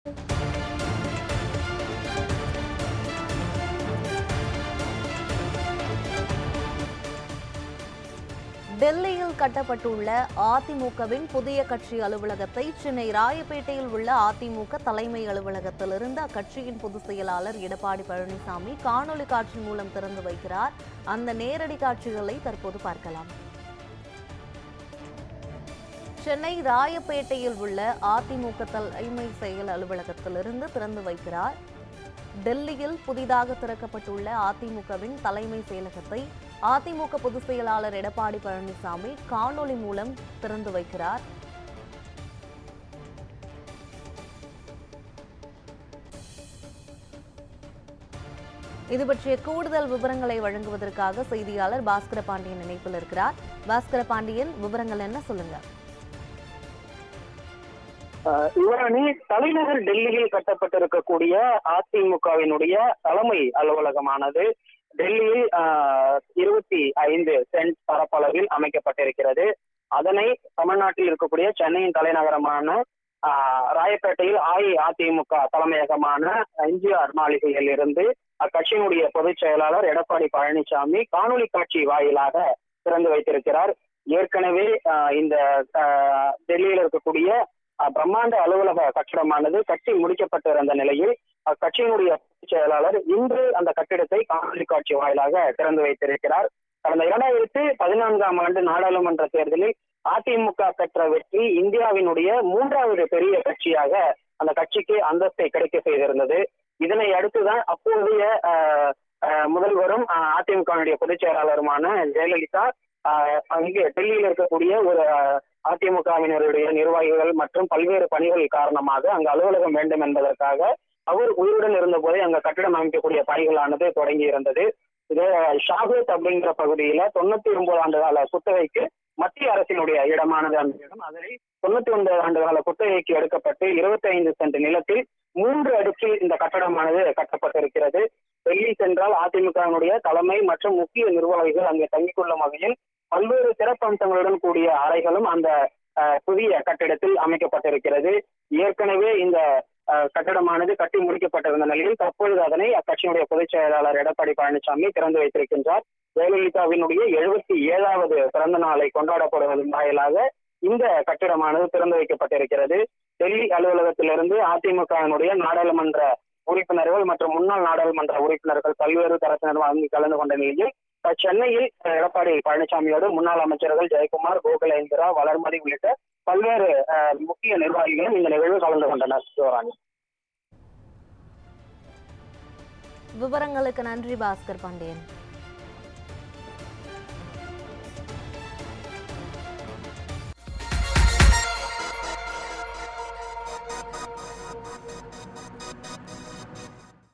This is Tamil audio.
டெல்லியில் கட்டப்பட்டுள்ள அதிமுகவின் புதிய கட்சி அலுவலகத்தை சென்னை ராயப்பேட்டையில் உள்ள அதிமுக தலைமை அலுவலகத்திலிருந்து அக்கட்சியின் பொதுச் செயலாளர் எடப்பாடி பழனிசாமி காணொலி காட்சி மூலம் திறந்து வைக்கிறார். அந்த நேரடி காட்சிகளை தற்போது பார்க்கலாம். சென்னை ராயப்பேட்டையில் உள்ள அதிமுக தலைமை செயல் அலுவலகத்திலிருந்து திறந்து வைக்கிறார். டெல்லியில் புதிதாக திறக்கப்பட்டுள்ள அதிமுகவின் தலைமை செயலகத்தை அதிமுக பொதுச் செயலாளர் எடப்பாடி பழனிசாமி காணொலி மூலம் திறந்து வைக்கிறார். இது பற்றிய கூடுதல் விவரங்களை வழங்குவதற்காக செய்தியாளர் பாஸ்கர பாண்டியன் இணைப்பில் இருக்கிறார். பாஸ்கர பாண்டியன், விவரங்கள் என்ன, சொல்லுங்க. யுவராணி, தலைநகர் டெல்லியில் கட்டப்பட்டிருக்கக்கூடிய அதிமுகவினுடைய தலைமை அலுவலகமானது டெல்லியில் 25 சென்ட் பரப்பளவில் அமைக்கப்பட்டிருக்கிறது. அதனை தமிழ்நாட்டில் இருக்கக்கூடிய சென்னையின் தலைநகரமான ராயப்பேட்டையில் அஇஅதிமுக தலைமையகமான எம்ஜிஆர் மாளிகையில் இருந்து அக்கட்சியினுடைய பொதுச் செயலாளர் எடப்பாடி பழனிசாமி காணொலி காட்சி வாயிலாக திறந்து வைத்திருக்கிறார். ஏற்கனவே இந்த டெல்லியில் இருக்கக்கூடிய பிரம்மாண்ட அலுவலக கட்டிடமானது கட்டி முடிக்கப்பட்டிருந்த நிலையில் அக்கட்சியினுடைய செயலாளர் இன்று அந்த கட்டிடத்தை காணொலி காட்சி வாயிலாக திறந்து வைத்திருக்கிறார். கடந்த 2014ஆம் ஆண்டு நாடாளுமன்ற தேர்தலில் அதிமுக பெற்ற வெற்றி இந்தியாவினுடைய 3வது பெரிய கட்சியாக அந்த கட்சிக்கு அந்தஸ்தை கிடைக்க செய்திருந்தது. இதனை அடுத்துதான் அப்போதைய முதல்வரும் அதிமுகவினுடைய பொதுச் செயலாளருமான ஜெயலலிதா இங்கே டெல்லியில் இருக்கக்கூடிய ஒரு அதிமுகவினருடைய நிர்வாகிகள் மற்றும் பல்வேறு பணிகள் காரணமாக அங்கு அலுவலகம் வேண்டும் என்பதற்காக அவர் உயிருடன் இருந்த போதே அங்க கட்டிடம் அமைக்கக்கூடிய பணிகளானது தொடங்கி இருந்தது. இது ஷாகூத் அப்படிங்கிற பகுதியில 99 ஆண்டு கால குத்தகைக்கு மத்திய அரசினுடைய இடமானது அந்த இடம். அதனை 99 ஆண்டு கால குத்தகைக்கு எடுக்கப்பட்டு 25 சென்ட் நிலத்தில் 3 அடுக்கில் இந்த கட்டடமானது கட்டப்பட்டிருக்கிறது. டெல்லி சென்றால் அதிமுகவினுடைய தலைமை மற்றும் முக்கிய நிர்வாகிகள் அங்கே தங்கிக் கொள்ளும் வகையில் பல்வேறு சிறப்பம்சங்களுடன் கூடிய அறைகளும் அந்த புதிய கட்டிடத்தில் அமைக்கப்பட்டிருக்கிறது. ஏற்கனவே இந்த கட்டடமானது கட்டி முடிக்கப்பட்டிருந்த நிலையில் தற்பொழுது அதனை அக்கட்சியினுடைய பொதுச் செயலாளர் எடப்பாடி பழனிசாமி திறந்து வைத்திருக்கின்றார். ஜெயலலிதாவினுடைய 77வது பிறந்த நாளை கொண்டாடப்படுவதன் வாயிலாக இந்த கட்டிடமானது திறந்து வைக்கப்பட்டிருக்கிறது. டெல்லி அலுவலகத்திலிருந்து அதிமுகவினுடைய நாடாளுமன்ற உறுப்பினர்கள் மற்றும் முன்னாள் நாடாளுமன்ற உறுப்பினர்கள் பல்வேறு தரப்பினர் அங்கு கலந்து கொண்ட நிலையில் சென்னையில் எடப்பாடி பழனிசாமியோடு முன்னாள் அமைச்சர்கள் ஜெயக்குமார், கோகுலேந்திரா, வளர்மதி உள்ளிட்ட பல்வேறு முக்கிய நிர்வாகிகளும் இந்த நிகழ்வில் கலந்து கொண்டனர். விவரங்களுக்கு நன்றி பாஸ்கர் பாண்டியன்.